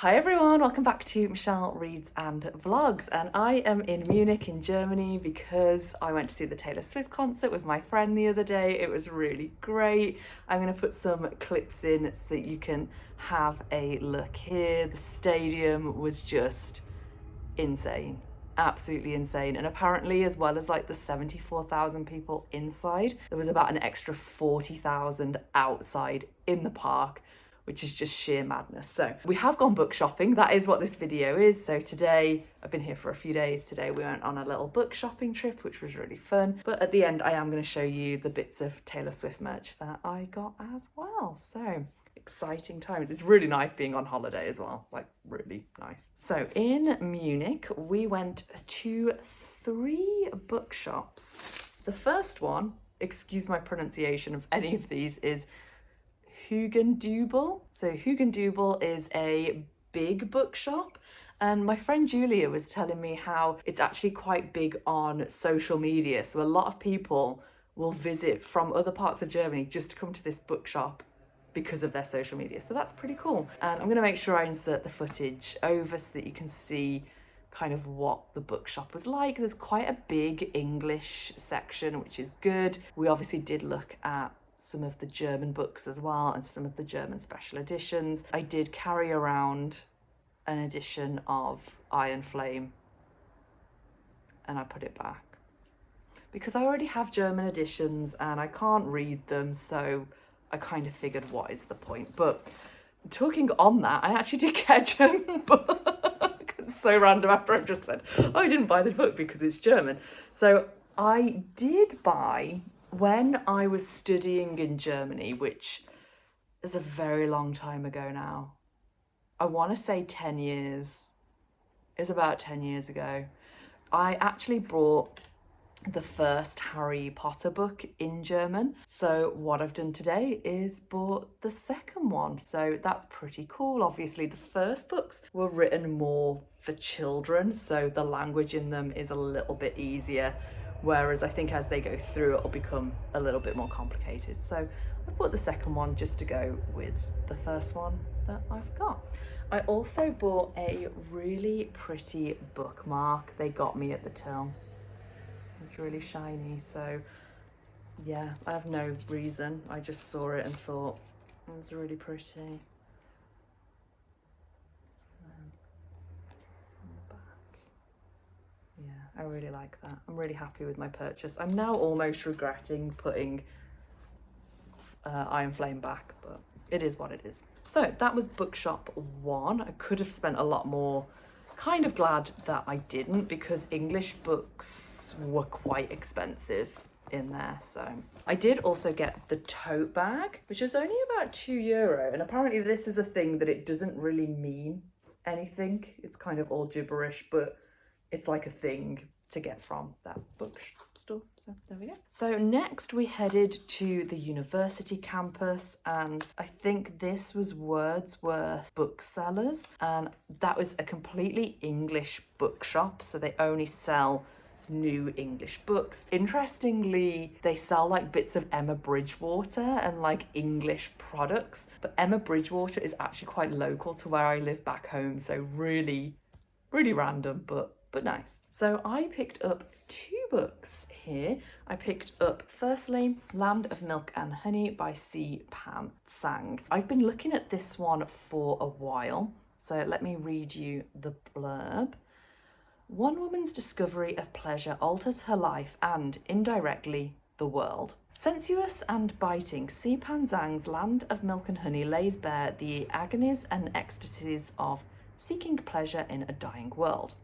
Hi everyone, welcome back to Michelle Reads and Vlogs, and I am in Munich in Germany because I went to see the Taylor Swift concert with my friend the other day. It was really great. I'm going to put some clips in so that you can have a look here. The stadium was just insane, absolutely insane, and apparently as well as like the 74,000 people inside, there was about an extra 40,000 outside in the park, which is just sheer madness. So we have gone book shopping. That is what this video is. So today, I've been here for a few days. Today we went on a little book shopping trip, which was really fun. But at the end, I am going to show you the bits of Taylor Swift merch that I got as well. So exciting times. It's really nice being on holiday as well, like really nice. So in Munich, we went to 3 bookshops. The first one, excuse my pronunciation of any of these, is Hugendubel. So Hugendubel is a big bookshop, and my friend Julia was telling me how it's actually quite big on social media. So a lot of people will visit from other parts of Germany just to come to this bookshop because of their social media. So that's pretty cool. And I'm going to make sure I insert the footage over so that you can see kind of what the bookshop was like. There's quite a big English section, which is good. We obviously did look at some of the German books as well and some of the German special editions. I did carry around an edition of Iron Flame and I put it back because I already have German editions and I can't read them, so I kind of figured what is the point. But talking on that, I actually did get a German book. It's so random after I just said, oh, I didn't buy the book because it's German. So I did buy, when I was studying in Germany, which is a very long time ago now, I want to say 10 years, it's about 10 years ago, I actually bought the first Harry Potter book in German. So what I've done today is bought the second one. So that's pretty cool. Obviously the first books were written more for children, so the language in them is a little bit easier. Whereas I think as they go through, it'll become a little bit more complicated. So I bought the second one just to go with the first one that I've got. I also bought a really pretty bookmark they got me at the till. It's really shiny, so yeah, I have no reason. I just saw it and thought it's really pretty. Yeah, I really like that. I'm really happy with my purchase. I'm now almost regretting putting Iron Flame back, but it is what it is. So that was bookshop 1. I could have spent a lot more. Kind of glad that I didn't, because English books were quite expensive in there. So I did also get the tote bag, which was only about €2, and apparently this is a thing that it doesn't really mean anything. It's kind of all gibberish, but it's like a thing to get from that bookstore. So there we go. So next we headed to the university campus, and I think this was Wordsworth Booksellers, and that was a completely English bookshop, so they only sell new English books. Interestingly, they sell like bits of Emma Bridgewater and like English products, but Emma Bridgewater is actually quite local to where I live back home, so really random, but nice. So I picked up 2 books here. I picked up firstly Land of Milk and Honey by C. Pam Tsang. I've been looking at this one for a while, so let me read you the blurb. One woman's discovery of pleasure alters her life and, indirectly, the world. Sensuous and biting, C. Pam Tsang's Land of Milk and Honey lays bare the agonies and ecstasies of seeking pleasure in a dying world.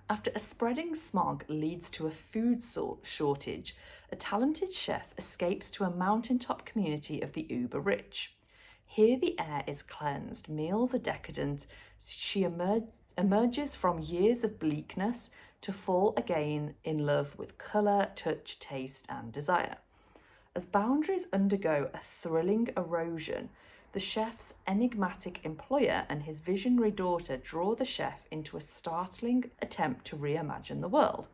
After a spreading smog leads to a food shortage, a talented chef escapes to a mountaintop community of the uber-rich. Here the air is cleansed, meals are decadent, she emerges from years of bleakness to fall again in love with colour, touch, taste and desire. As boundaries undergo a thrilling erosion, the chef's enigmatic employer and his visionary daughter draw the chef into a startling attempt to reimagine the world.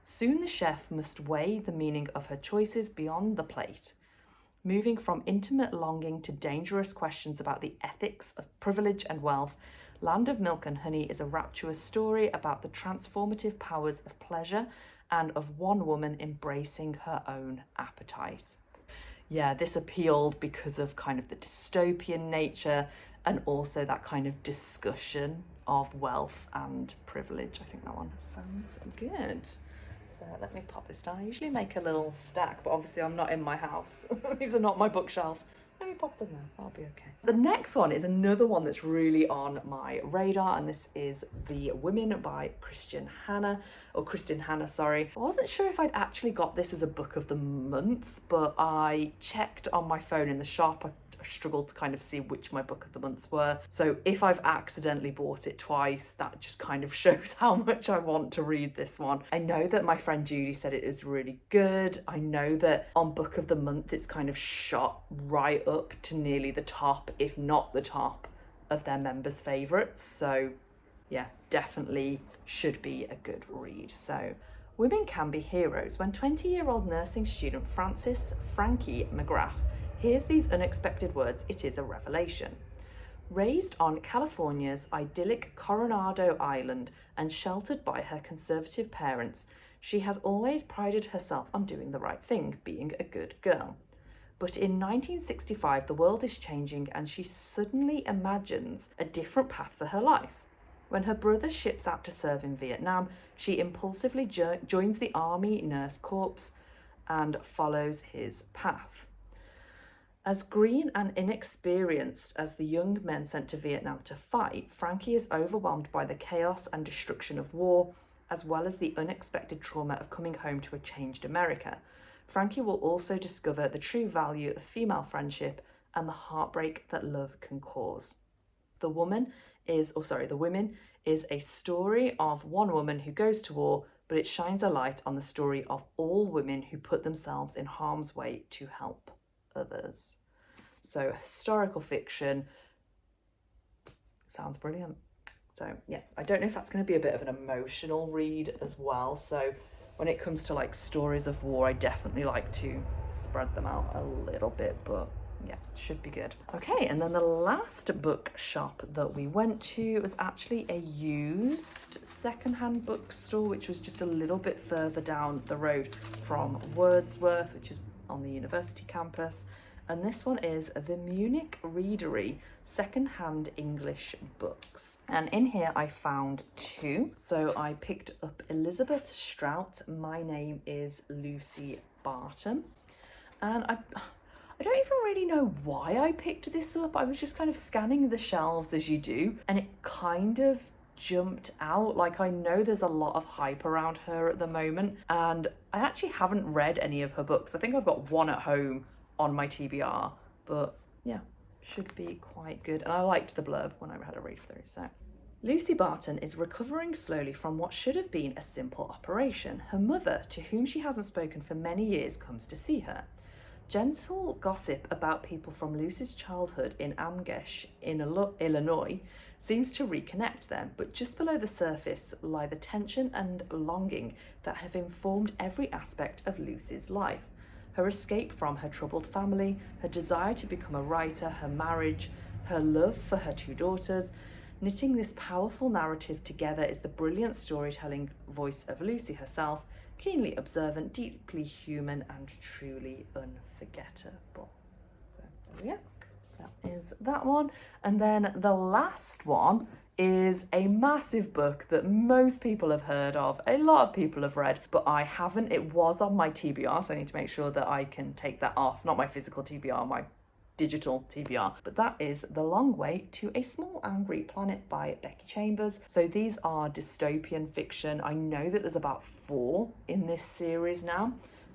Soon the chef must weigh the meaning of her choices beyond the plate. Moving from intimate longing to dangerous questions about the ethics of privilege and wealth, Land of Milk and Honey is a rapturous story about the transformative powers of pleasure and of one woman embracing her own appetite. Yeah, this appealed because of kind of the dystopian nature and also that kind of discussion of wealth and privilege. I think that one sounds good. So let me pop this down. I usually make a little stack, but obviously I'm not in my house. These are not my bookshelves. Let me pop them there, I'll be okay. The next one is another one that's really on my radar, and this is The Women by Kristin Hannah. I wasn't sure if I'd actually got this as a book of the month, but I checked on my phone in the shop. I struggled to kind of see which my book of the months were. So if I've accidentally bought it twice, that just kind of shows how much I want to read this one. I know that my friend Judy said it is really good. I know that on book of the month, it's kind of shot right up to nearly the top, if not the top, of their members' favourites. So yeah, definitely should be a good read. So Women Can Be Heroes. When 20-year-old nursing student Frankie McGrath hears these unexpected words, it is a revelation. Raised on California's idyllic Coronado Island and sheltered by her conservative parents, she has always prided herself on doing the right thing, being a good girl. But in 1965, the world is changing and she suddenly imagines a different path for her life. When her brother ships out to serve in Vietnam, she impulsively joins the Army Nurse Corps and follows his path. As green and inexperienced as the young men sent to Vietnam to fight, Frankie is overwhelmed by the chaos and destruction of war, as well as the unexpected trauma of coming home to a changed America. Frankie will also discover the true value of female friendship and the heartbreak that love can cause. The Women is a story of one woman who goes to war, but it shines a light on the story of all women who put themselves in harm's way to help others. So historical fiction sounds brilliant. So yeah, I don't know if that's going to be a bit of an emotional read as well. So when it comes to like stories of war, I definitely like to spread them out a little bit, but yeah, should be good. Okay, and then the last bookshop that we went to was actually a used secondhand bookstore, which was just a little bit further down the road from Wordsworth, which is on the university campus. And this one is the Munich Readery secondhand English books. And in here I found two. So I picked up Elizabeth Strout, My Name is Lucy Barton. And I don't even really know why I picked this up. I was just kind of scanning the shelves as you do, and it kind of jumped out. Like, I know there's a lot of hype around her at the moment, and I actually haven't read any of her books. I think I've got one at home on my TBR, but yeah, should be quite good. And I liked the blurb when I had a read through. So Lucy Barton is recovering slowly from what should have been a simple operation. Her mother, to whom she hasn't spoken for many years, comes to see her. Gentle gossip about people from Lucy's childhood in Amgesh, in Illinois, seems to reconnect them, but just below the surface lie the tension and longing that have informed every aspect of Lucy's life. Her escape from her troubled family, her desire to become a writer, her marriage, her love for her two daughters. Knitting this powerful narrative together is the brilliant storytelling voice of Lucy herself, keenly observant, deeply human, and truly unforgettable. So there we go. That is that one. And then the last one is a massive book that most people have heard of, a lot of people have read, but I haven't. It was on my TBR, so I need to make sure that I can take that off. Not my physical TBR, my digital TBR, but that is The Long Way to a Small Angry Planet by Becky Chambers. So these are dystopian fiction. I know that there's about 4 in this series now,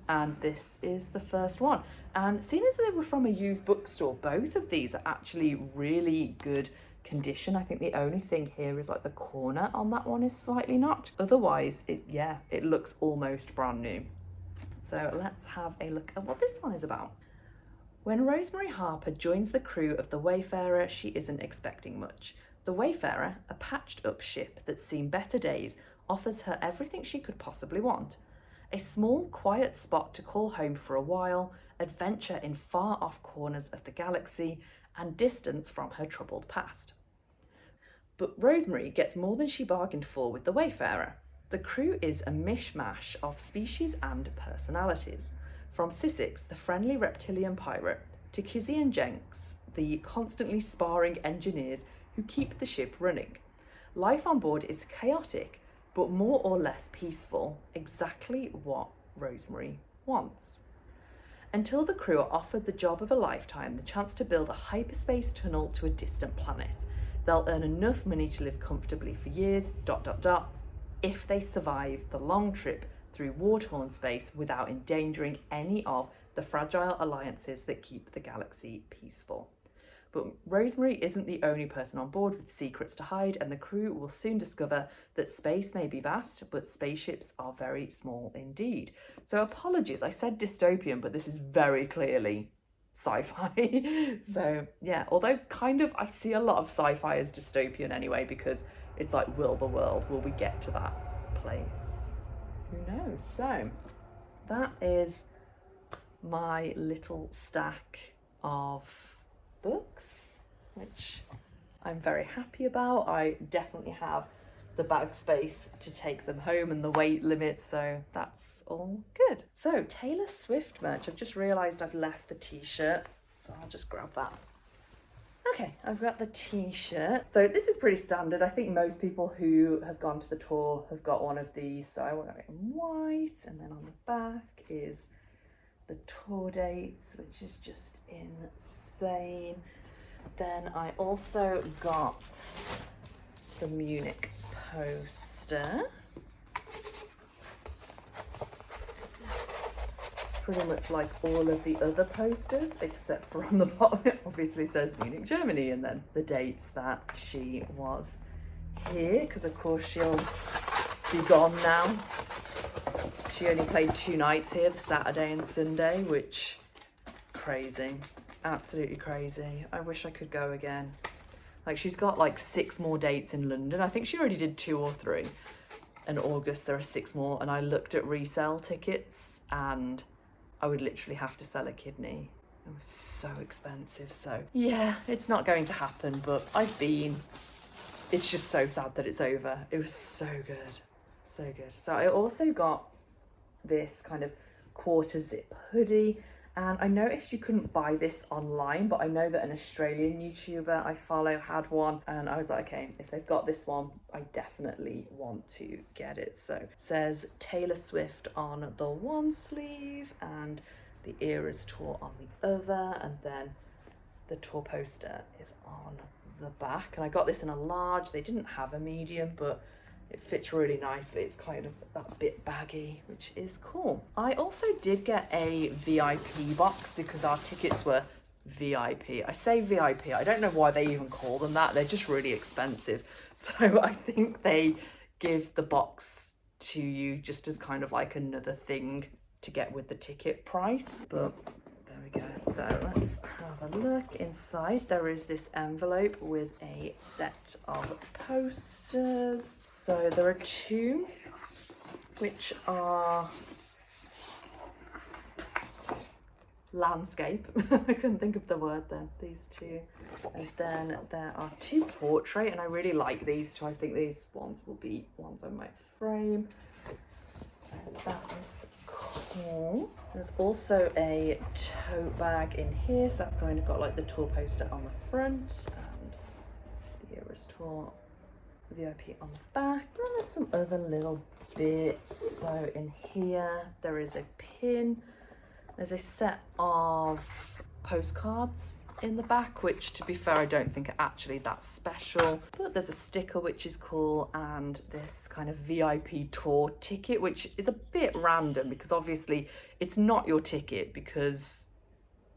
and this is the first one. And seeing as they were from a used bookstore, both of these are actually really good condition. I think the only thing here is like the corner on that one is slightly knocked. Otherwise, it looks almost brand new. So let's have a look at what this one is about. When Rosemary Harper joins the crew of the Wayfarer, she isn't expecting much. The Wayfarer, a patched up ship that's seen better days, offers her everything she could possibly want. A small, quiet spot to call home for a while, adventure in far-off corners of the galaxy, and distance from her troubled past. But Rosemary gets more than she bargained for with the Wayfarer. The crew is a mishmash of species and personalities. From Sissix, the friendly reptilian pirate, to Kizzy and Jenks, the constantly sparring engineers who keep the ship running. Life on board is chaotic, but more or less peaceful, exactly what Rosemary wants. Until the crew are offered the job of a lifetime, the chance to build a hyperspace tunnel to a distant planet. They'll earn enough money to live comfortably for years, ... if they survive the long trip through war-torn space without endangering any of the fragile alliances that keep the galaxy peaceful. But Rosemary isn't the only person on board with secrets to hide, and the crew will soon discover that space may be vast, but spaceships are very small indeed. So apologies, I said dystopian, but this is very clearly sci-fi. So yeah, although kind of I see a lot of sci-fi as dystopian anyway, because it's like, will we get to that place? Who knows? So that is my little stack of books, which I'm very happy about. I definitely have the bag space to take them home and the weight limit, so that's all good. So Taylor Swift merch, I've just realised I've left the t-shirt, so I'll just grab that. Okay, I've got the t-shirt. So this is pretty standard. I think most people who have gone to the tour have got one of these. So I want it in white, and then on the back is the tour dates, which is just insane. Then I also got the Munich poster. It's pretty much like all of the other posters, except for on the bottom it obviously says Munich, Germany, and then the dates that she was here, because of course she'll be gone now. She only played 2 nights here, the Saturday and Sunday, which, crazy, absolutely crazy. I wish I could go again. Like, she's got like 6 more dates in London. I think she already did 2 or 3. In August there are 6 more, and I looked at resale tickets and I would literally have to sell a kidney. It was so expensive. So yeah, it's not going to happen, but I've been. It's just so sad that it's over. It was so good, so good. So I also got this kind of quarter zip hoodie, and I noticed you couldn't buy this online, but I know that an Australian YouTuber I follow had one, and I was like, okay, if they've got this one, I definitely want to get it. So it says Taylor Swift on the one sleeve and the Eras Tour on the other, and then the tour poster is on the back. And I got this in a large. They didn't have a medium, but it fits really nicely. It's kind of that bit baggy, which is cool. I also did get a VIP box because our tickets were VIP. I say VIP, I don't know why they even call them that. They're just really expensive. So I think they give the box to you just as kind of like another thing to get with the ticket price. But there we go. So let's have a look inside. There is this envelope with a set of posters. So there are 2, which are landscape. I couldn't think of the word then. These 2. And then there are 2 portrait, and I really like these 2. I think these ones will be ones I might frame. So that is cool. There's also a tote bag in here, so that's going to got like the tour poster on the front and the Eras Tour VIP on the back. And then there's some other little bits. So in here there is a pin. There's a set of postcards in the back, which to be fair I don't think are actually that special, but there's a sticker which is cool, and this kind of VIP tour ticket, which is a bit random because obviously it's not your ticket because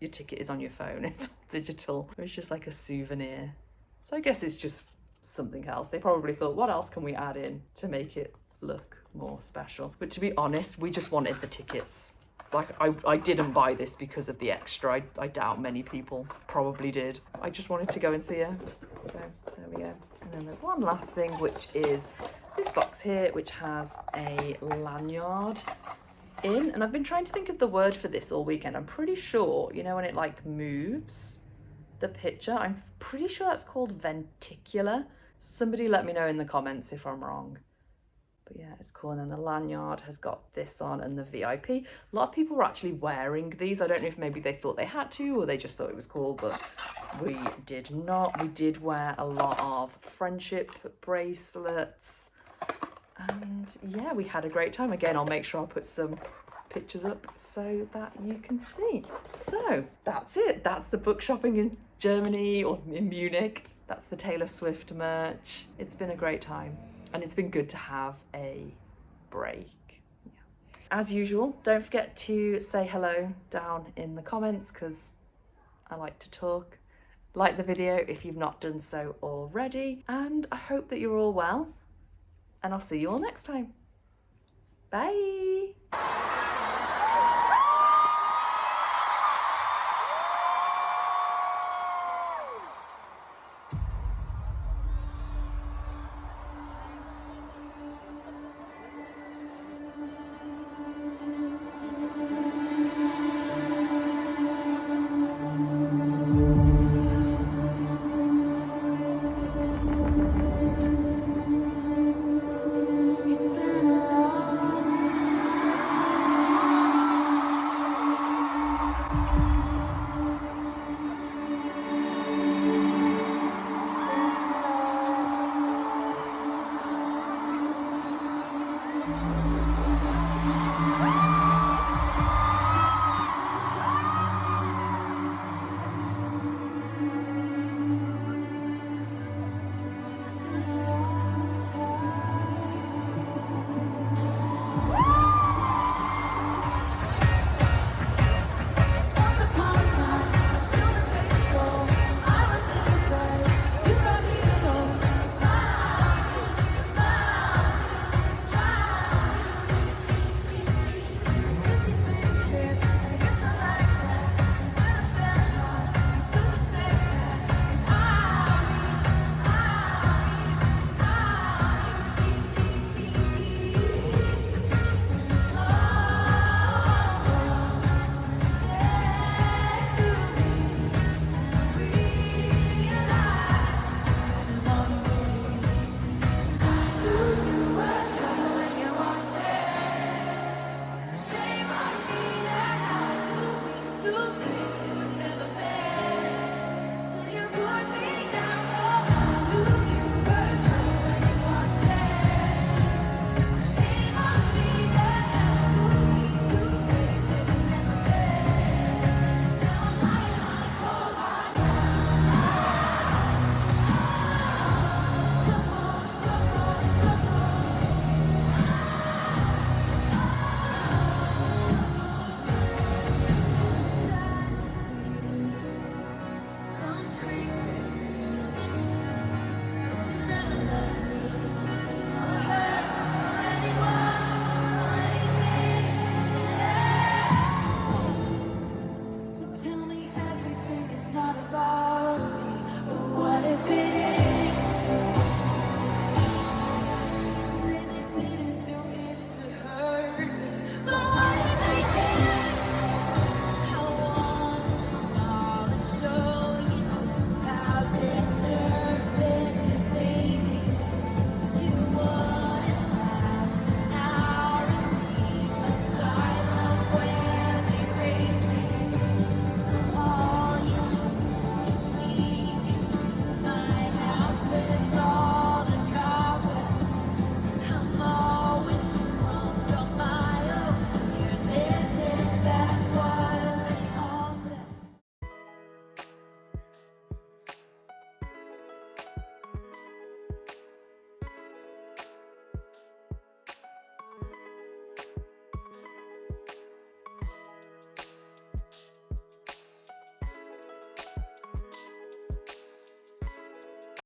your ticket is on your phone, it's digital. It's just like a souvenir, so I guess it's just something else. They probably thought, what else can we add in to make it look more special? But to be honest, we just wanted the tickets. Like, I didn't buy this because of the extra. I doubt many people probably did. I just wanted to go and see her. So there we go. And then there's one last thing, which is this box here, which has a lanyard in. And I've been trying to think of the word for this all weekend. I'm pretty sure, you know, when it like moves the picture, I'm pretty sure that's called venticular. Somebody let me know in the comments if I'm wrong. But yeah, it's cool. And then the lanyard has got this on and the VIP. A lot of people were actually wearing these. I don't know if maybe they thought they had to or they just thought it was cool, but we did not. We did wear a lot of friendship bracelets. And yeah, we had a great time. Again, I'll make sure I'll put some pictures up so that you can see. So that's it. That's the book shopping in Germany or in Munich. That's the Taylor Swift merch. It's been a great time. And it's been good to have a break. Yeah. As usual, don't forget to say hello down in the comments because I like to talk. Like the video if you've not done so already. And I hope that you're all well. And I'll see you all next time. Bye!